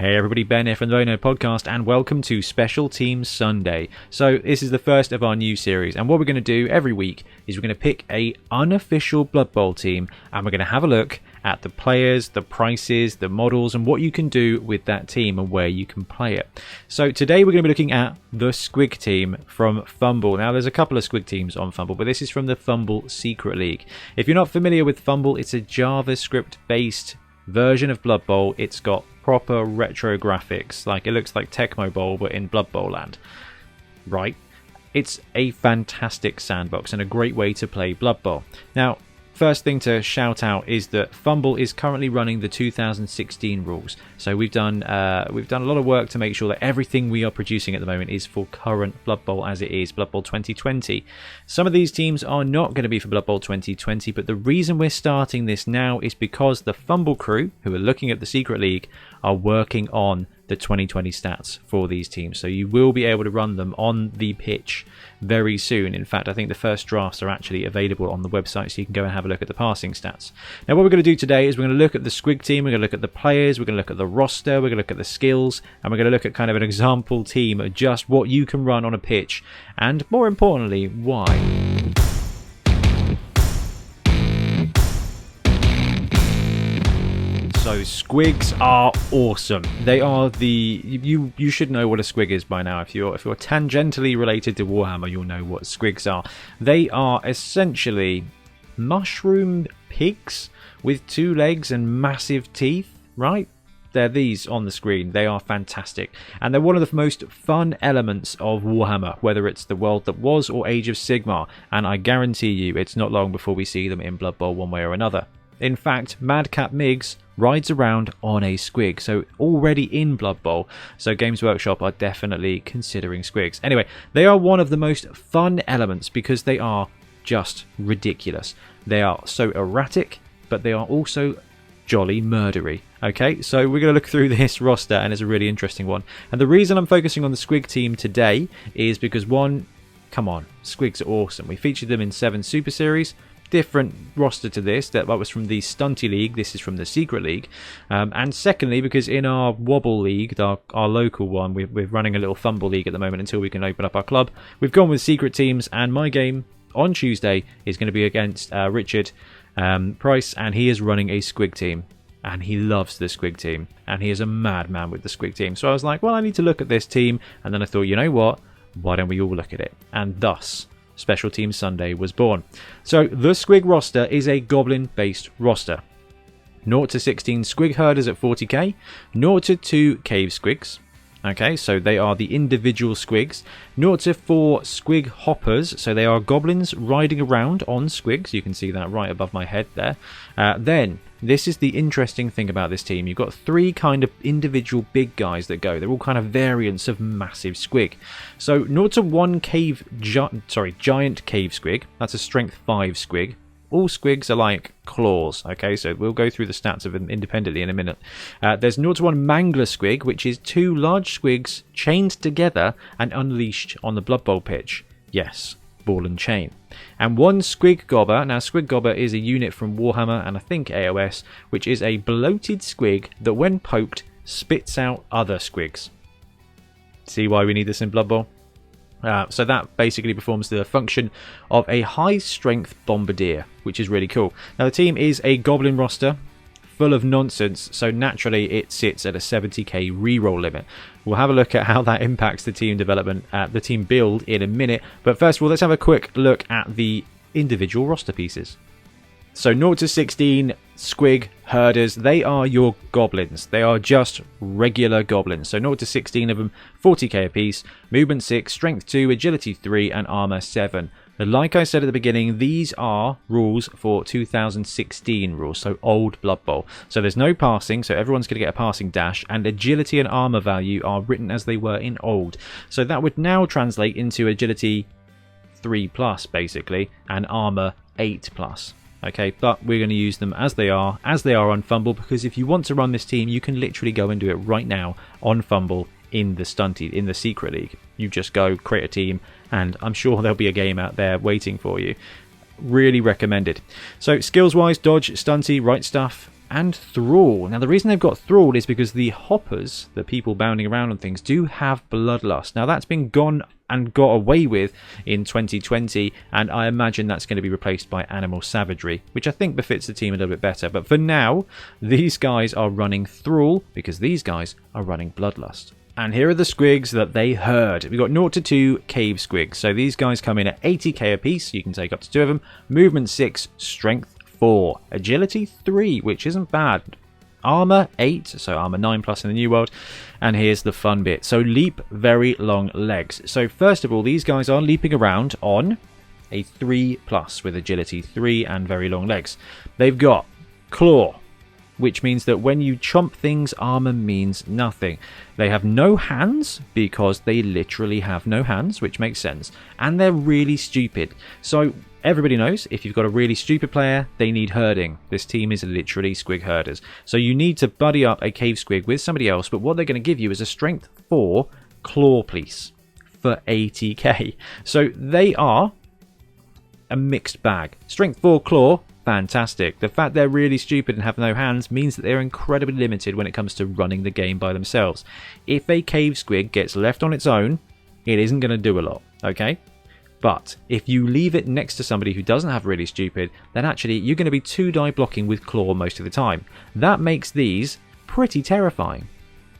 Hey everybody, Ben here from the Bonehead podcast, and welcome to Special Teams Sunday. So this is the first of our new series, and what we're going to do every week is we're going to pick a unofficial Blood Bowl team, and we're going to have a look at the players, the prices, the models, and what you can do with that team and where you can play it. So today we're going to be looking at the Squig team from FUMBBL. Now there's a couple of Squig teams on FUMBBL, but this is from the FUMBBL Secret League. If you're not familiar with FUMBBL, it's a JavaScript based version of Blood Bowl. It's got proper retro graphics, like it looks like Tecmo Bowl but in Blood Bowl land, right? It's a fantastic sandbox and a great way to play Blood Bowl. Now, first thing to shout out is that FUMBBL is currently running the 2016 rules. So we've done a lot of work to make sure that everything we are producing at the moment is for current Blood Bowl as it is, Blood Bowl 2020. Some of these teams are not going to be for Blood Bowl 2020, but the reason we're starting this now is because the FUMBBL crew, who are looking at the Secret League, are working on the 2020 stats for these teams. So you will be able to run them on the pitch very soon. In fact, I think the first drafts are actually available on the website, so you can go and have a look at the passing stats. Now what we're going to do today is we're going to look at the Squig team, we're going to look at the players, we're going to look at the roster, we're going to look at the skills, and we're going to look at kind of an example team of just what you can run on a pitch, and more importantly, why. So Squigs are awesome. They are you should know what a Squig is by now. If you're tangentially related to Warhammer, you'll know what Squigs are. They are essentially mushroom pigs with 2 legs and massive teeth, right? They're these on the screen. They are fantastic, and they're one of the most fun elements of Warhammer, whether it's the World That Was or Age of Sigmar, and I guarantee you it's not long before we see them in Blood Bowl one way or another. In fact, Madcap Miggs rides around on a Squig, so already in Blood Bowl, so Games Workshop are definitely considering Squigs. Anyway, they are one of the most fun elements because they are just ridiculous. They are so erratic, but they are also jolly murdery. Okay, so we're going to look through this roster, and it's a really interesting one. And the reason I'm focusing on the Squig team today is because, one, come on, Squigs are awesome. We featured them in 7 Super Series. Different roster to this. That was from the Stunty League. This is from the Secret League. And secondly, because in our Wobble League, our local one, we're running a little FUMBBL League at the moment until we can open up our club. We've gone with Secret Teams, and my game on Tuesday is going to be against Richard Price, and he is running a Squig team. And he loves the Squig team. And he is a madman with the Squig team. So I was like, well, I need to look at this team. And then I thought, you know what? Why don't we all look at it? And thus, Special Teams Sunday was born. So the Squig roster is a goblin based roster. 0 to 16 Squig Herders at 40k, 0 to 2 Cave Squigs. Okay, so they are the individual Squigs. 0 to 4 Squig Hoppers, so they are goblins riding around on Squigs. You can see that right above my head there. Then, this is the interesting thing about this team. You've got 3 kind of individual big guys that go. They're all kind of variants of massive Squig. So 0 to 1 giant Cave Squig. That's a strength 5 Squig. All Squigs are like claws, okay, so we'll go through the stats of them independently in a minute. There's 0 to 1 Mangler Squig, which is 2 large Squigs chained together and unleashed on the Blood Bowl pitch. Yes, ball and chain. And 1 Squig Gobba. Now, Squig Gobba is a unit from Warhammer and I think AOS, which is a bloated Squig that when poked spits out other Squigs. See why we need this in Blood Bowl? So that basically performs the function of a high-strength bombardier, which is really cool. Now, the team is a goblin roster full of nonsense, so naturally it sits at a 70k reroll limit. We'll have a look at how that impacts the team development, the team build in a minute. But first of all, let's have a quick look at the individual roster pieces. So 0 to 16 Squig Herders, they are your goblins. They are just regular goblins. So 0 to 16 of them, 40k apiece, movement 6, strength 2, agility 3 and armor 7. Like I said at the beginning, these are rules for 2016 rules, so old Blood Bowl. So there's no passing, so everyone's going to get a passing dash, and agility and armor value are written as they were in old. So that would now translate into agility 3+, basically, and armor 8+. Okay, but we're going to use them as they are on FUMBBL, because if you want to run this team, you can literally go and do it right now on FUMBBL in the Secret League. You just go create a team, and I'm sure there'll be a game out there waiting for you. really recommended. So skills wise, dodge, stunty, right stuff, and thrall. Now the reason they've got thrall is because the hoppers, the people bounding around on things, do have bloodlust. Now that's been gone and got away with in 2020, and I imagine that's going to be replaced by animal savagery, which I think befits the team a little bit better. But for now, these guys are running thrall because these guys are running bloodlust. And here are the squigs that they herd. We've got 0 to 2 Cave Squigs. So these guys come in at 80k a piece. You can take up to 2 of them. Movement 6, strength 4, agility 3, which isn't bad. Armor 8, so armor 9 plus in the new world. And here's the fun bit. So leap, very long legs. So first of all, these guys are leaping around on a 3 plus with agility 3 and very long legs. They've got claw, which means that when you chomp things, armor means nothing. They have no hands because they literally have no hands, which makes sense. And they're really stupid. So everybody knows if you've got a really stupid player, they need herding. This team is literally Squig Herders. So you need to buddy up a Cave Squig with somebody else, but what they're going to give you is a strength 4 claw piece for 80k. So they are a mixed bag. Strength 4 claw, fantastic. The fact they're really stupid and have no hands means that they're incredibly limited when it comes to running the game by themselves. If a Cave Squig gets left on its own, it isn't going to do a lot, okay? But if you leave it next to somebody who doesn't have really stupid, then actually you're going to be 2-die blocking with claw most of the time. That makes these pretty terrifying.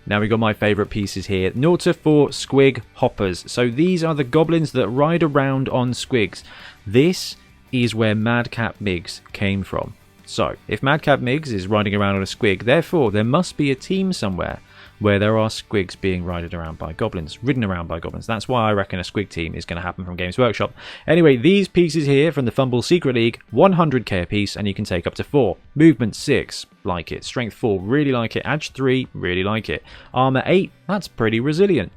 Now we've got my favourite pieces here. 0 to 4 Squig Hoppers. So these are the goblins that ride around on squigs. This is where Madcap Miggs came from. So if Madcap Miggs is riding around on a squig, therefore there must be a team somewhere where there are squigs being ridden around by goblins. That's why I reckon a squig team is going to happen from Games Workshop. Anyway, these pieces here from the FUMBBL Secret League, 100k a piece, and you can take up to 4. Movement 6, like it. Strength 4, really like it. Ag 3, really like it. Armor 8, that's pretty resilient.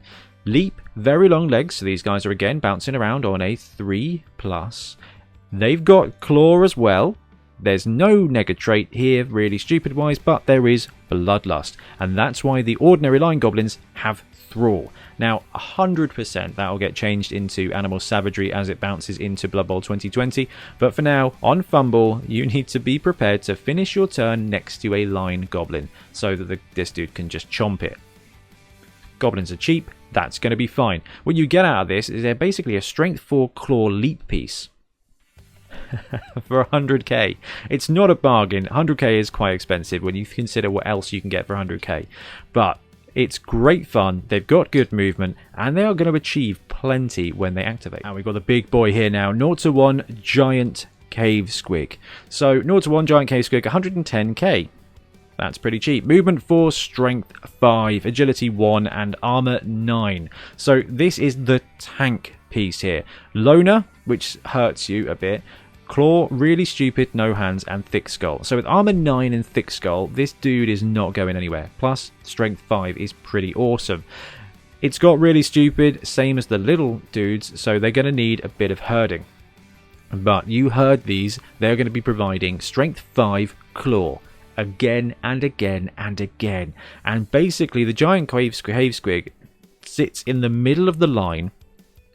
Leap, very long legs, so these guys are again bouncing around on a 3 plus. They've got claw as well. There's no nega trait here, really stupid wise, but there is bloodlust, and that's why the ordinary line goblins have thrall. Now 100% that will get changed into animal savagery as it bounces into Blood Bowl 2020, but for now on FUMBBL you need to be prepared to finish your turn next to a line goblin so that this dude can just chomp it. Goblins are cheap, that's going to be fine. What you get out of this is they're basically a strength 4 claw leap piece for 100k. It's not a bargain. 100k is quite expensive when you consider what else you can get for 100k, but it's great fun. They've got good movement and they are going to achieve plenty when they activate. Now we've got the big boy here now. 0 to 1 giant Cave Squig. So 0 to 1 giant Cave Squig, 110k. That's pretty cheap. Movement 4, strength 5, agility 1 and armor 9. So this is the tank piece here. Loner, which hurts you a bit. Claw, really stupid, no hands, and thick skull. So with armor 9 and thick skull, this dude is not going anywhere. Plus, strength 5 is pretty awesome. It's got really stupid, same as the little dudes, so they're going to need a bit of herding. But you herd these, they're going to be providing strength 5 claw. Again and again and again. And basically, the giant Cave Squig sits in the middle of the line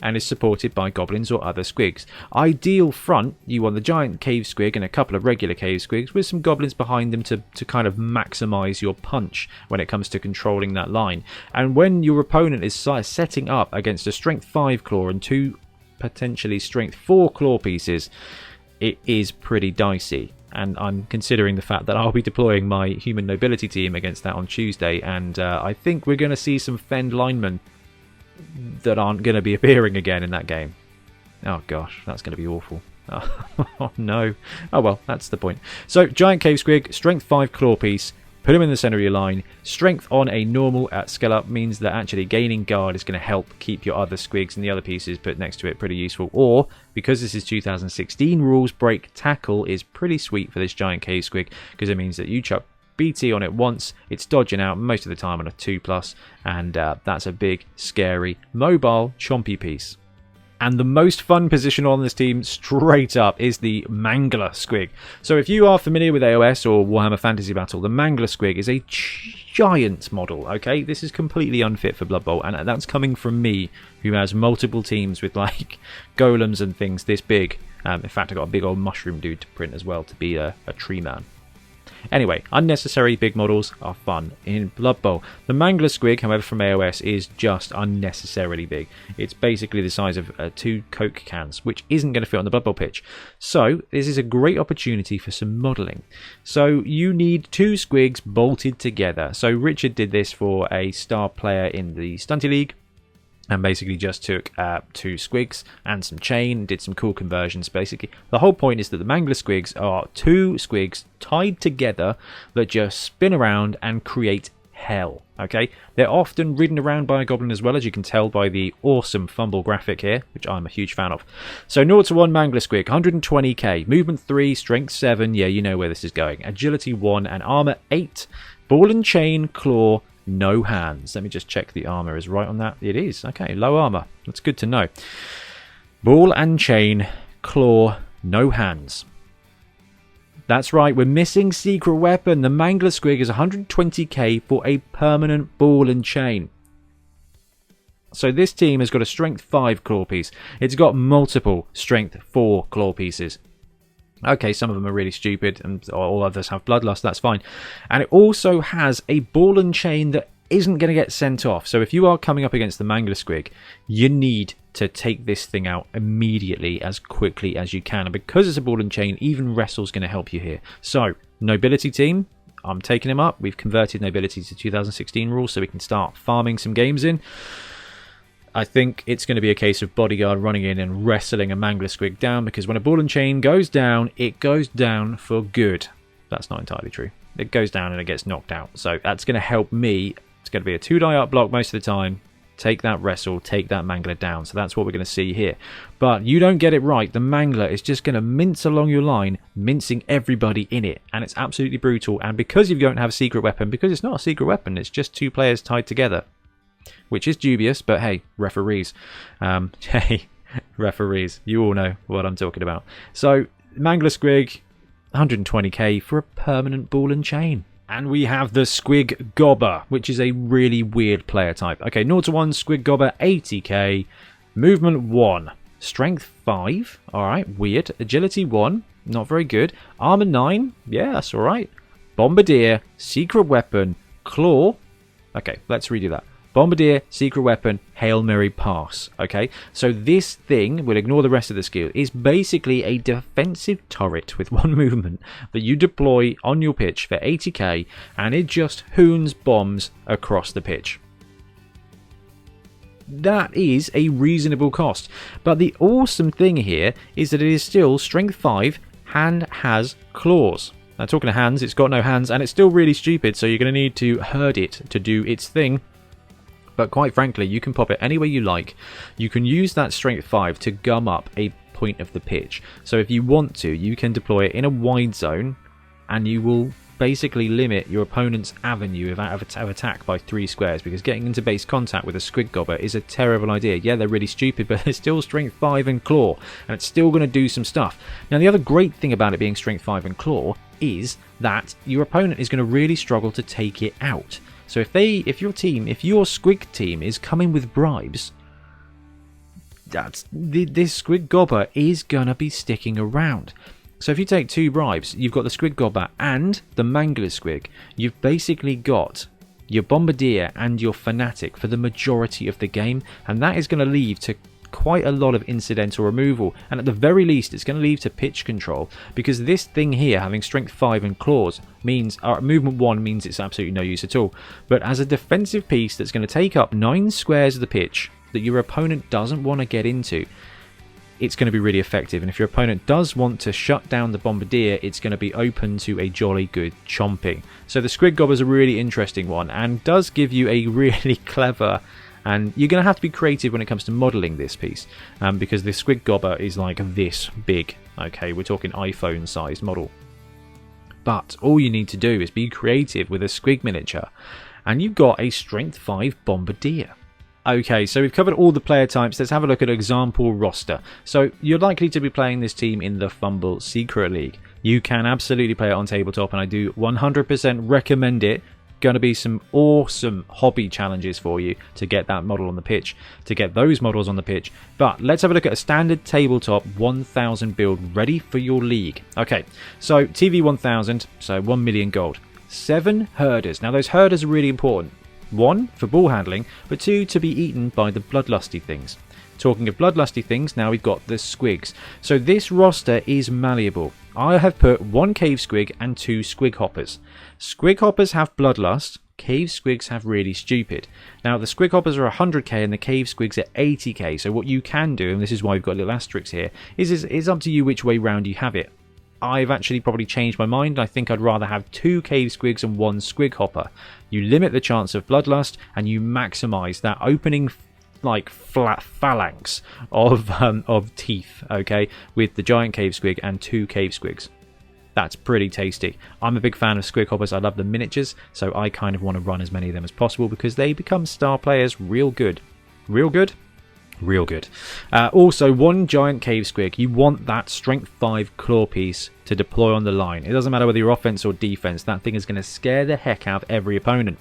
and is supported by goblins or other squigs. Ideal front, you want the giant Cave Squig and a couple of regular Cave Squigs with some goblins behind them to kind of maximize your punch when it comes to controlling that line. And when your opponent is setting up against a strength 5 claw and 2 potentially strength 4 claw pieces, it is pretty dicey. And I'm considering the fact that I'll be deploying my human nobility team against that on Tuesday, and I think we're going to see some fend linemen that aren't going to be appearing again in that game. Oh gosh, that's going to be awful. Oh no. Oh well, that's the point. So giant Cave Squig, strength 5 claw piece, put him in the center of your line. Strength on a normal at scale up means that actually gaining guard is going to help keep your other squigs and the other pieces put next to it pretty useful. Or, because this is 2016 rules, break tackle is pretty sweet for this giant Cave Squig, because it means that you chuck BT on it once, it's dodging out most of the time on a 2+, and that's a big, scary, mobile, chompy piece. And the most fun position on this team, straight up, is the Mangler Squig. So if you are familiar with AOS or Warhammer Fantasy Battle, the Mangler Squig is a giant model, okay? This is completely unfit for Blood Bowl, and that's coming from me, who has multiple teams with, like, golems and things this big. In fact, I got a big old mushroom dude to print as well to be a tree man. Anyway, unnecessary big models are fun in Blood Bowl. The Mangler Squig, however, from AOS is just unnecessarily big. It's basically the size of 2 Coke cans, which isn't going to fit on the Blood Bowl pitch. So this is a great opportunity for some modelling. So you need 2 Squigs bolted together. So Richard did this for a star player in the Stunty League. And basically just took 2 Squigs and some chain and did some cool conversions. Basically, the whole point is that the Mangler Squigs are 2 Squigs tied together that just spin around and create hell. Okay, they're often ridden around by a goblin as well, as you can tell by the awesome FUMBBL graphic here, which I'm a huge fan of. So 0 to 1 Mangler Squig, 120k, movement 3, strength 7. Yeah, you know where this is going. Agility 1 and armor 8. Ball and chain, claw. No hands. Let me just check the armor is right on that. It is. Okay, low armor. That's good to know. Ball and chain, claw, no hands. That's right, we're missing secret weapon. The Mangler Squig is 120k for a permanent ball and chain. So this team has got a strength 5 claw piece. It's got multiple strength 4 claw pieces. Okay, some of them are really stupid and all others have bloodlust, that's fine. And it also has a ball and chain that isn't going to get sent off. So if you are coming up against the Mangler Squig, you need to take this thing out immediately as quickly as you can. And because it's a ball and chain, even Wrestle's going to help you here. So, Nobility team, I'm taking him up. We've converted Nobility to 2016 rules so we can start farming some games in. I think it's going to be a case of Bodyguard running in and wrestling a Mangler Squig down, because when a ball and chain goes down, it goes down for good. That's not entirely true. It goes down and it gets knocked out. So that's going to help me. It's going to be a 2-die up block most of the time. Take that wrestle, take that Mangler down. So that's what we're going to see here. But you don't get it right. The Mangler is just going to mince along your line, mincing everybody in it. And it's absolutely brutal. And because you don't have a secret weapon, because it's not a secret weapon, it's just 2 players tied together. Which is dubious, but hey, referees. Hey, referees. You all know what I'm talking about. So, Mangler Squig, 120k for a permanent ball and chain. And we have the Squig Gobba, which is a really weird player type. Okay, 0 to 1 Squig Gobba, 80k. Movement 1. Strength 5. Alright, weird. Agility 1. Not very good. Armor 9. Yeah, that's alright. Bombardier. Secret weapon. Claw. Okay, let's redo that. Bombardier, secret weapon, Hail Mary pass. Okay, so this thing, we'll ignore the rest of the skill, is basically a defensive turret with 1 movement that you deploy on your pitch for 80k, and it just hoons bombs across the pitch. That is a reasonable cost, but the awesome thing here is that it is still strength 5 and has claws. Now, talking of hands, it's got no hands, and it's still really stupid, so you're going to need to herd it to do its thing. But quite frankly, you can pop it any way you like. You can use that strength 5 to gum up a point of the pitch. So if you want to, you can deploy it in a wide zone, and you will basically limit your opponent's avenue of attack by 3 squares, because getting into base contact with a Squig Gobba is a terrible idea. Yeah, they're really stupid, but it's still strength 5 and claw, and it's still going to do some stuff. Now, the other great thing about it being strength 5 and claw is that your opponent is going to really struggle to take it out. So if your Squig team is coming with bribes, this Squig Gobba is gonna be sticking around. So if you take 2 bribes, you've got the Squig Gobba and the Mangler Squig. You've basically got your Bombardier and your Fanatic for the majority of the game, and that is going to leave to quite a lot of incidental removal, and at the very least it's going to leave to pitch control, because this thing here having strength 5 and claws means movement 1 means it's absolutely no use at all, but as a defensive piece that's going to take up 9 squares of the pitch that your opponent doesn't want to get into, it's going to be really effective. And if your opponent does want to shut down the Bombardier, it's going to be open to a jolly good chomping. So the Squig Gobba is a really interesting one and does give you a really clever, and you're going to have to be creative when it comes to modelling this piece, because the Squig Gobba is like this big. Okay, we're talking iPhone sized model. But all you need to do is be creative with a Squig miniature, and you've got a strength 5 Bombardier. Okay, so we've covered all the player types. Let's have a look at an example roster. So you're likely to be playing this team in the FUMBBL Secret League. You can absolutely play it on tabletop, and I do 100% recommend it. going to be some awesome hobby challenges for you to get that model on the pitch, to get those models on the pitch. But let's have a look at a standard tabletop 1000 build ready for your league. Okay, so TV 1000, so 1 million gold. 7 herders. Now those herders are really important. 1 for ball handling, but 2 to be eaten by the bloodlusty things. Talking of bloodlusty things, now we've got the squigs. So this roster is malleable. I have put 1 Cave Squig and 2 Squig Hoppers. Squig Hoppers have bloodlust, Cave Squigs have really stupid. Now the Squig Hoppers are 100k and the Cave Squigs are 80k, so what you can do, and this is why we've got little asterisks here, is it's up to you which way round you have it. I've actually probably changed my mind. I think I'd rather have 2 Cave Squigs and 1 Squig Hopper. You limit the chance of bloodlust and you maximise that opening like flat phalanx of teeth, okay, with the giant Cave Squig and 2 Cave Squigs. That's pretty tasty. I'm a big fan of Squig Hoppers. I love the miniatures, so I kind of want to run as many of them as possible because they become star players real good. Real good? Real good. Also, 1 giant Cave Squig. You want that strength 5 claw piece to deploy on the line. It doesn't matter whether you're offense or defense. That thing is going to scare the heck out of every opponent.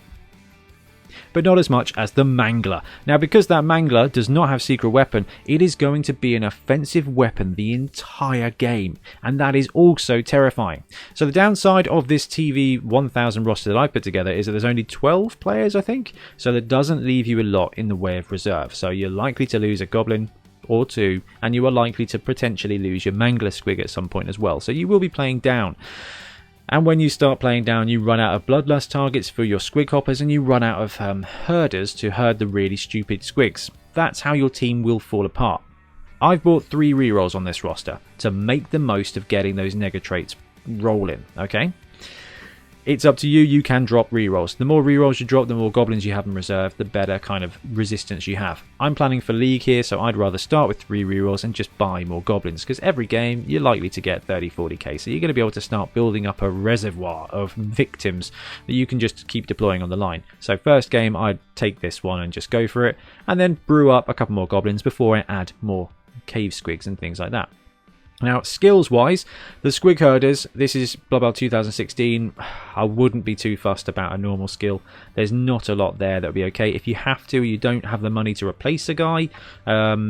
But not as much as the Mangler. Now, because that Mangler does not have secret weapon, it is going to be an offensive weapon the entire game, and that is also terrifying. So the downside of this TV 1000 roster that I put together is that there's only 12 players, I think, so that doesn't leave you a lot in the way of reserve. So you're likely to lose a goblin or 2, and you are likely to potentially lose your Mangler Squig at some point as well. So you will be playing down. And when you start playing down, you run out of bloodlust targets for your Squig Hoppers, and you run out of herders to herd the really stupid squigs. That's how your team will fall apart. I've bought 3 rerolls on this roster to make the most of getting those nega traits rolling, okay? It's up to you. You can drop rerolls. The more rerolls you drop, the more goblins you have in reserve, the better kind of resistance you have. I'm planning for league here, so I'd rather start with 3 rerolls and just buy more goblins, because every game you're likely to get 30-40k, so you're going to be able to start building up a reservoir of victims that you can just keep deploying on the line. So first game, I'd take this one and just go for it, and then brew up a couple more goblins before I add more Cave Squigs and things like that. Now, skills-wise, the Squig Herders, this is FUMBBL 2016. I wouldn't be too fussed about a normal skill. There's not a lot there that would be okay. If you have to, you don't have the money to replace a guy.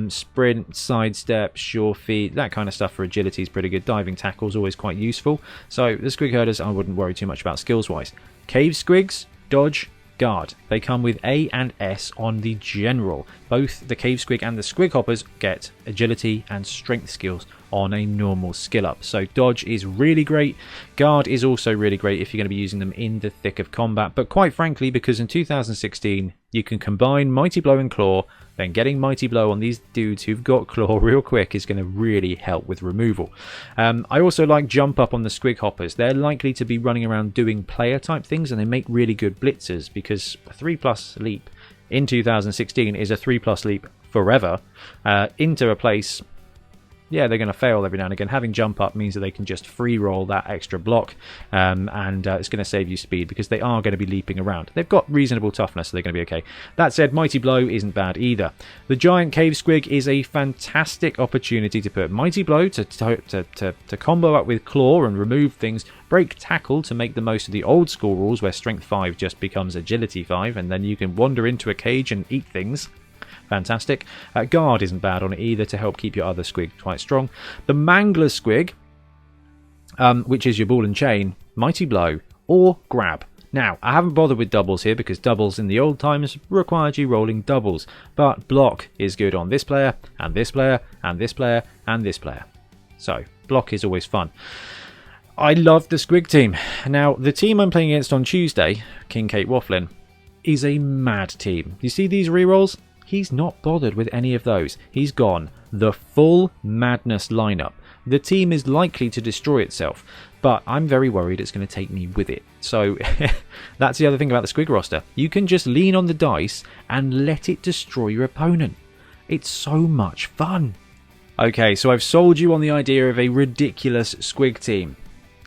Sprint, sidestep, sure feet, that kind of stuff for agility is pretty good. Diving tackle is always quite useful. So the Squig Herders, I wouldn't worry too much about skills-wise. Cave Squigs, dodge, guard. They come with A and S on the general. Both the Cave Squig and the Squig Hoppers get agility and strength skills on a normal skill up. So dodge is really great. Guard is also really great if you're going to be using them in the thick of combat. But quite frankly, because in 2016 you can combine Mighty Blow and Claw, then getting Mighty Blow on these dudes who've got Claw real quick is going to really help with removal. I also like Jump Up on the Squig Hoppers. They're likely to be running around doing player type things, and they make really good blitzers because a 3+ leap in 2016 is a 3+ leap forever into a place. Yeah, they're going to fail every now and again. Having Jump Up means that they can just free roll that extra block, and it's going to save you speed because they are going to be leaping around. They've got reasonable toughness, so they're going to be okay. That said, Mighty Blow isn't bad either. The giant Cave Squig is a fantastic opportunity to put Mighty Blow to combo up with Claw and remove things, break Tackle to make the most of the old school rules where Strength 5 just becomes Agility 5, and then you can wander into a cage and eat things. Fantastic. Guard isn't bad on it either to help keep your other Squig quite strong. The Mangler Squig, which is your ball and chain, Mighty Blow, or Grab. Now, I haven't bothered with doubles here because doubles in the old times required you rolling doubles, but block is good on this player, and this player, and this player, and this player. So, block is always fun. I love the Squig team. Now, the team I'm playing against on Tuesday, King Kate Wafflin, is a mad team. You see these rerolls? He's not bothered with any of those. He's gone the full madness lineup. The team is likely to destroy itself, but I'm very worried it's going to take me with it. So that's the other thing about the Squig roster. You can just lean on the dice and let it destroy your opponent. It's so much fun. Okay, so I've sold you on the idea of a ridiculous Squig team.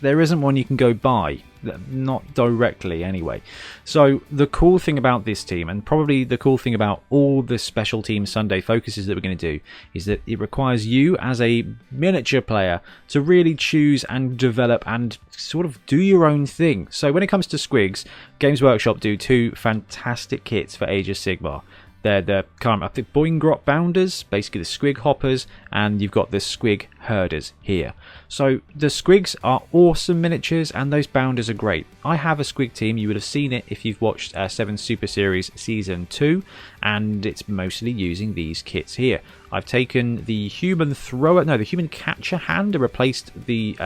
there isn't one you can go buy, not directly anyway. So the cool thing about this team, and probably the cool thing about all the special team Sunday focuses that we're going to do, is that it requires you as a miniature player to really choose and develop and sort of do your own thing. So when it comes to Squigs, Games Workshop do 2 fantastic kits for Age of Sigmar. They're the kind of, I think, Bonehead Bounders, basically the Squig Hoppers, and you've got the Squig Herders here. So the Squigs are awesome miniatures, and those Bounders are great. I have a Squig team. You would have seen it if you've watched 7 Super Series Season 2, and it's mostly using these kits here. I've taken the human catcher hand and replaced the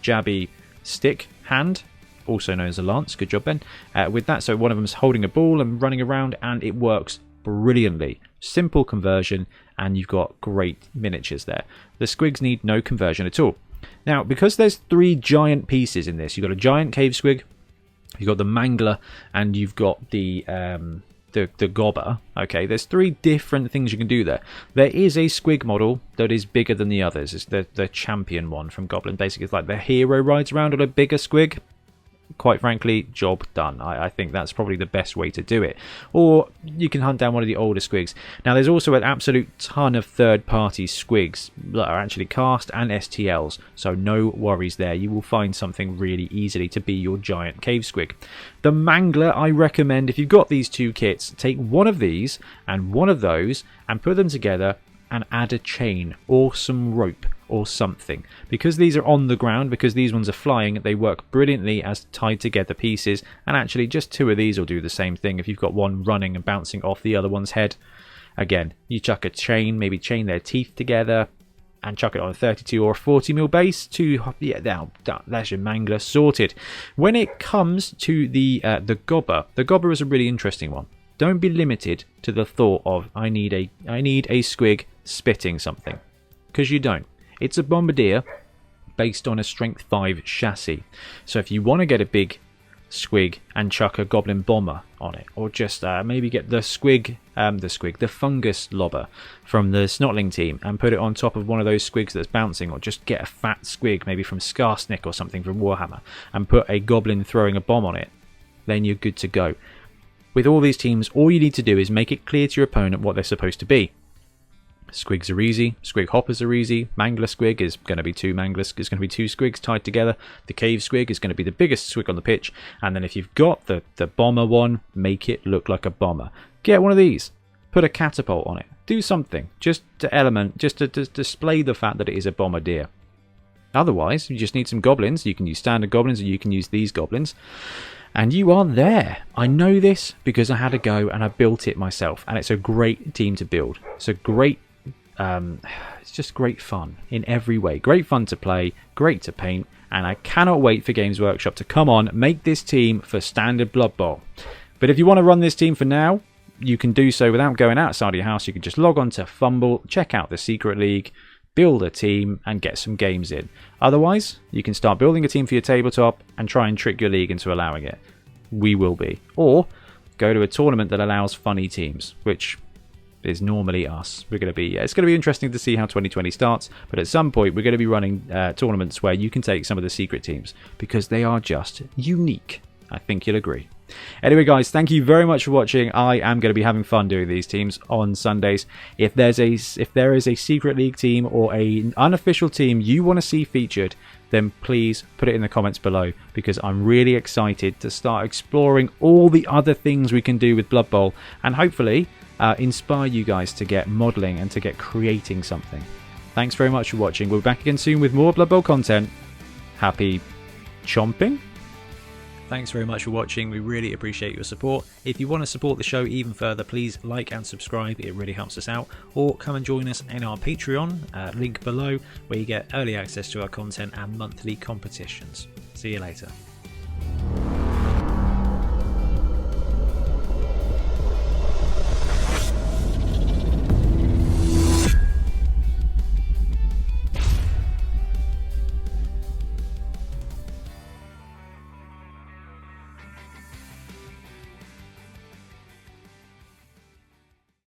jabby stick hand, also known as a lance. Good job, Ben. With that, so one of them's holding a ball and running around, and it works brilliantly. Simple conversion, and you've got great miniatures there. The Squigs need no conversion at all. Now, because there's 3 giant pieces in this, you've got a giant Cave Squig, you've got the Mangler, and you've got the Gobba. Okay, there's 3 different things you can do there. There is a Squig model that is bigger than the others. It's the champion one from Goblin. Basically, it's like the hero rides around on a bigger Squig. Quite frankly, job done. I think that's probably the best way to do it. Or you can hunt down one of the older Squigs. Now, there's also an absolute ton of third-party Squigs that are actually cast and STLs, so no worries there. You will find something really easily to be your giant Cave Squig. The Mangler, I recommend, if you've got these 2 kits, take one of these and one of those and put them together and add a chain or some rope or something. Because these are on the ground, because these ones are flying, they work brilliantly as tied together pieces, and actually just 2 of these will do the same thing if you've got one running and bouncing off the other one's head. Again, you chuck a chain, maybe chain their teeth together and chuck it on a 32 or a 40mm base to, yeah, that's your Mangler sorted. When it comes to the Gobba is a really interesting one. Don't be limited to the thought of I need a Squig spitting something, because you don't. It's a bombardier based on a strength 5 chassis. So if you want to get a big Squig and chuck a goblin bomber on it, or just maybe get the fungus lobber from the Snotling team and put it on top of one of those Squigs that's bouncing, or just get a fat Squig maybe from Skarsnik or something from Warhammer and put a goblin throwing a bomb on it, then you're good to go. With all these teams, all you need to do is make it clear to your opponent what they're supposed to be. Squigs are easy, Squig Hoppers are easy, Mangler Squig is going to be 2 Manglers, it's going to be 2 Squigs tied together, the Cave Squig is going to be the biggest Squig on the pitch, and then if you've got the bomber one, make it look like a bomber. Get one of these, put a catapult on it, do something, just to display the fact that it is a bombardier. Otherwise, you just need some goblins. You can use standard goblins, or you can use these goblins. And you are there. I know this because I had a go and I built it myself. And it's a great team to build. It's a great... it's just great fun in every way. Great fun to play, great to paint, and I cannot wait for Games Workshop to come on, make this team for standard Blood Bowl. But if you want to run this team for now, you can do so without going outside of your house. You can just log on to FUMBBL, check out the Secret League, build a team and get some games in. Otherwise, you can start building a team for your tabletop and try and trick your league into allowing it. We will be. Or go to a tournament that allows funny teams, which is normally us. It's going to be interesting to see how 2020 starts, but at some point we're going to be running tournaments where you can take some of the secret teams because they are just unique. I think you'll agree. Anyway, guys, thank you very much for watching. I am going to be having fun doing these teams on Sundays. If there is a secret league team or an unofficial team you want to see featured, then please put it in the comments below, because I'm really excited to start exploring all the other things we can do with Blood Bowl, and hopefully inspire you guys to get modelling and to get creating something. Thanks very much for watching. We'll be back again soon with more Blood Bowl content. Happy chomping? Thanks very much for watching. We really appreciate your support. If you want to support the show even further, please like and subscribe. It really helps us out. Or come and join us in our Patreon, link below, where you get early access to our content and monthly competitions. See you later.